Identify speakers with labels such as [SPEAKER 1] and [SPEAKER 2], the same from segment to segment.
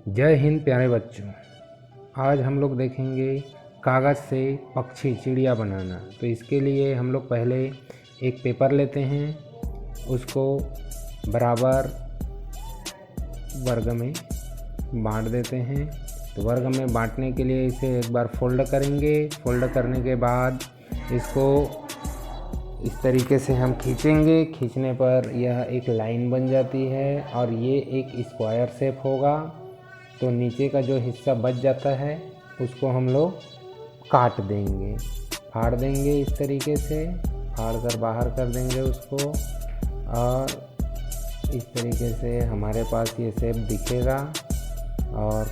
[SPEAKER 1] जय हिंद प्यारे बच्चों। आज हम लोग देखेंगे कागज़ से पक्षी चिड़िया बनाना। तो इसके लिए हम लोग पहले एक पेपर लेते हैं, उसको बराबर वर्ग में बांट देते हैं। तो वर्ग में बांटने के लिए इसे एक बार फोल्ड करेंगे। फोल्ड करने के बाद इसको इस तरीके से हम खींचेंगे। खींचने पर यह एक लाइन बन जाती है और ये एक स्क्वायर शेप होगा। तो नीचे का जो हिस्सा बच जाता है उसको हम लोग काट देंगे, फाड़ देंगे। इस तरीके से फाड़ कर बाहर कर देंगे उसको, और इस तरीके से हमारे पास ये शेप दिखेगा। और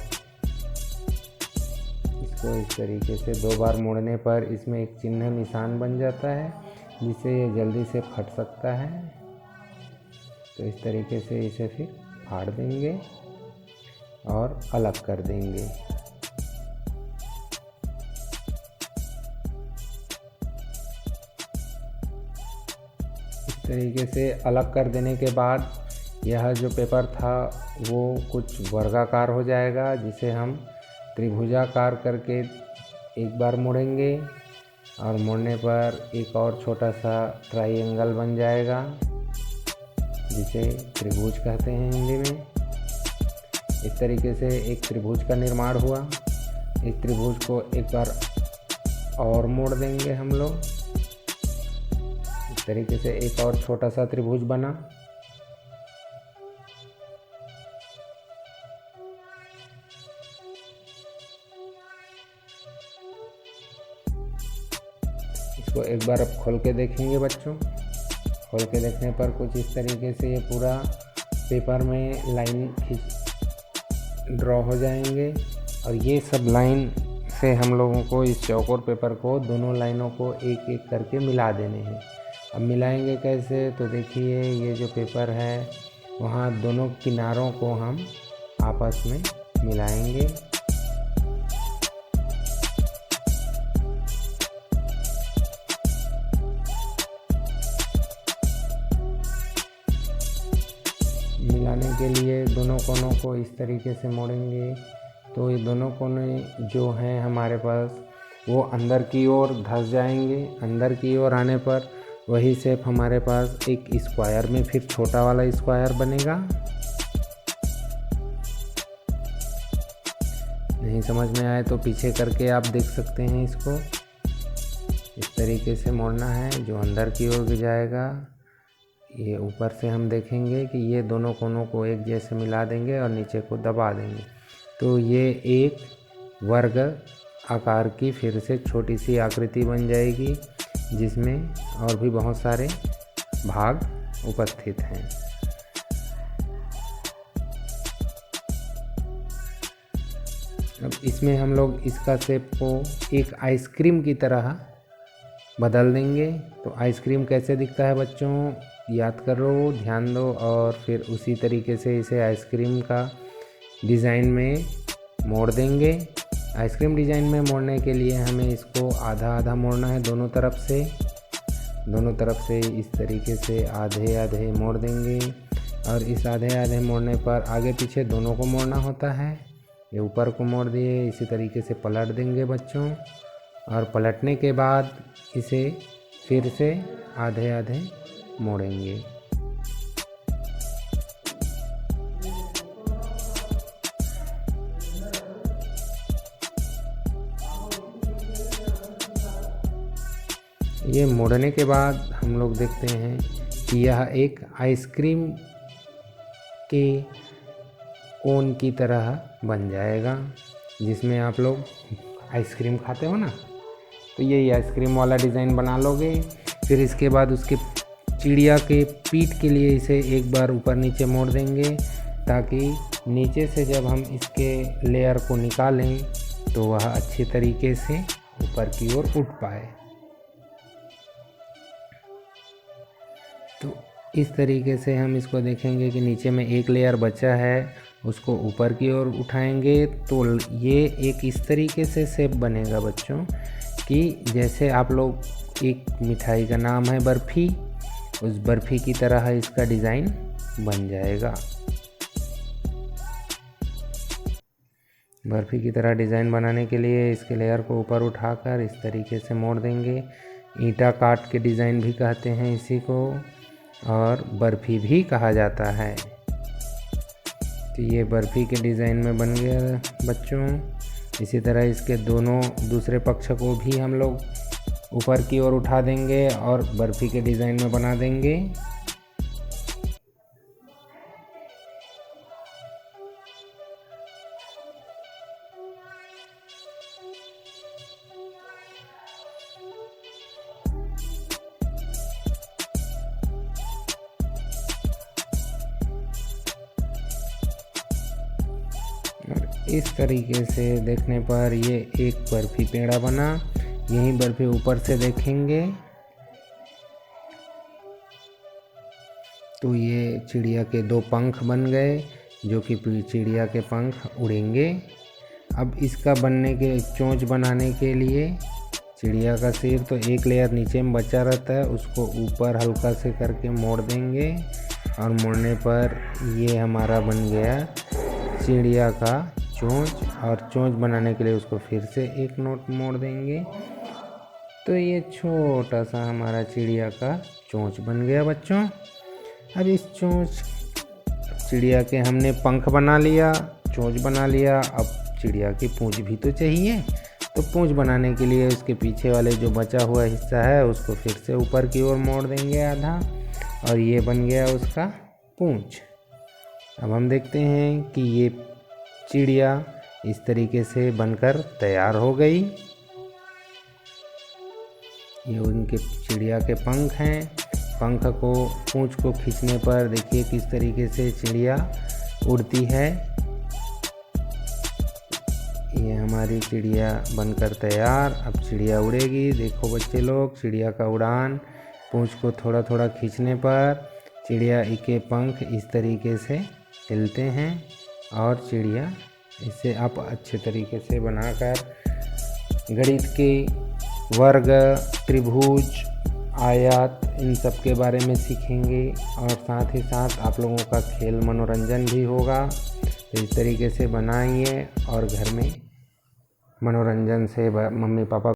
[SPEAKER 1] इसको इस तरीके से 2 बार मोड़ने पर इसमें एक चिन्ह निशान बन जाता है, जिससे ये जल्दी से फट सकता है। तो इस तरीके से इसे फिर फाड़ देंगे और अलग कर देंगे। इस तरीके से अलग कर देने के बाद यह जो पेपर था वो कुछ वर्गाकार हो जाएगा, जिसे हम त्रिभुजाकार करके एक बार मोड़ेंगे। और मोड़ने पर एक और छोटा सा ट्रायंगल बन जाएगा, जिसे त्रिभुज कहते हैं हिंदी में। इस तरीके से एक त्रिभुज का निर्माण हुआ। इस त्रिभुज को एक बार और मोड़ देंगे हम लोग। इस तरीके से एक और छोटा सा त्रिभुज बना। इसको एक बार अब खोल के देखेंगे बच्चों। खोल के देखने पर कुछ इस तरीके से ये पूरा पेपर में लाइन ड्रॉ हो जाएंगे। और ये सब लाइन से हम लोगों को इस चौकोर पेपर को दोनों लाइनों को एक एक करके मिला देने हैं। अब मिलाएंगे कैसे, तो देखिए ये जो पेपर है वहाँ दोनों किनारों को हम आपस में मिलाएंगे। मिलाने के लिए दोनों कोनों को इस तरीके से मोड़ेंगे। तो ये दोनों कोने जो हैं हमारे पास वो अंदर की ओर धंस जाएंगे। अंदर की ओर आने पर वही शेप हमारे पास एक स्क्वायर में फिर छोटा वाला स्क्वायर बनेगा। नहीं समझ में आए तो पीछे करके आप देख सकते हैं। इसको इस तरीके से मोड़ना है, जो अंदर की ओर जाएगा। ये ऊपर से हम देखेंगे कि ये दोनों कोनों को एक जैसे मिला देंगे और नीचे को दबा देंगे। तो ये एक वर्ग आकार की फिर से छोटी सी आकृति बन जाएगी, जिसमें और भी बहुत सारे भाग उपस्थित हैं। अब इसमें हम लोग इसका शेप को एक आइसक्रीम की तरह बदल देंगे। तो आइसक्रीम कैसे दिखता है बच्चों, याद करो, ध्यान दो। और फिर उसी तरीके से इसे आइसक्रीम का डिज़ाइन में मोड़ देंगे। आइसक्रीम डिज़ाइन में मोड़ने के लिए हमें इसको आधा आधा मोड़ना है दोनों तरफ से। दोनों तरफ से इस तरीके से आधे आधे मोड़ देंगे। और इस आधे आधे मोड़ने पर आगे पीछे दोनों को मोड़ना होता है। ये ऊपर को मोड़ दिए, इसी तरीके से पलट देंगे बच्चों। और पलटने के बाद इसे फिर से आधे आधे मोड़ेंगे। ये मोड़ने के बाद हम लोग देखते हैं कि यह एक आइसक्रीम के कोन की तरह बन जाएगा, जिसमें आप लोग आइसक्रीम खाते हो ना, तो यही आइसक्रीम वाला डिज़ाइन बना लोगे। फिर इसके बाद उसके चिड़िया के पीठ के लिए इसे एक बार ऊपर नीचे मोड़ देंगे, ताकि नीचे से जब हम इसके लेयर को निकालें तो वह अच्छे तरीके से ऊपर की ओर उठ पाए। तो इस तरीके से हम इसको देखेंगे कि नीचे में एक लेयर बचा है, उसको ऊपर की ओर उठाएंगे तो ये एक इस तरीके से शेप बनेगा बच्चों, कि जैसे आप लोग एक मिठाई का नाम है बर्फ़ी, उस बर्फ़ी की तरह इसका डिज़ाइन बन जाएगा। बर्फ़ी की तरह डिज़ाइन बनाने के लिए इसके लेयर को ऊपर उठाकर इस तरीके से मोड़ देंगे। ईंटा काट के डिज़ाइन भी कहते हैं इसी को, और बर्फ़ी भी कहा जाता है। तो ये बर्फ़ी के डिज़ाइन में बन गया बच्चों। इसी तरह इसके दोनों दूसरे पक्ष को भी हम लोग ऊपर की ओर उठा देंगे और बर्फ़ी के डिज़ाइन में बना देंगे। इस तरीके से देखने पर ये एक बर्फ़ी पेड़ा बना। यही बर्फ़ी ऊपर से देखेंगे तो ये चिड़िया के 2 पंख बन गए, जो कि चिड़िया के पंख उड़ेंगे। अब इसका बनने के चोंच बनाने के लिए चिड़िया का सिर तो एक लेयर नीचे में बचा रहता है, उसको ऊपर हल्का से करके मोड़ देंगे और मोड़ने पर ये हमारा बन गया चिड़िया का चोंच। और चोंच बनाने के लिए उसको फिर से एक नोट मोड़ देंगे तो ये छोटा सा हमारा चिड़िया का चोंच बन गया बच्चों। अब इस चिड़िया के हमने पंख बना लिया, चोंच बना लिया। अब चिड़िया की पूंछ भी तो चाहिए, तो पूंछ बनाने के लिए उसके पीछे वाले जो बचा हुआ हिस्सा है उसको फिर से ऊपर की ओर मोड़ देंगे आधा, और ये बन गया उसका पूंछ। अब हम देखते हैं कि ये चिड़िया इस तरीके से बनकर तैयार हो गई। ये उनके चिड़िया के पंख हैं। पंख को पूंछ को खींचने पर देखिए किस तरीके से चिड़िया उड़ती है। ये हमारी चिड़िया बनकर तैयार। अब चिड़िया उड़ेगी। देखो बच्चे लोग, चिड़िया का उड़ान। पूंछ को थोड़ा थोड़ा खींचने पर चिड़िया के पंख इस तरीके से हिलते हैं और चिड़िया इसे आप अच्छे तरीके से बनाकर गणित के वर्ग, त्रिभुज, आयत इन सब के बारे में सीखेंगे और साथ ही साथ आप लोगों का खेल मनोरंजन भी होगा। तो इस तरीके से बनाइए और घर में मनोरंजन से मम्मी पापा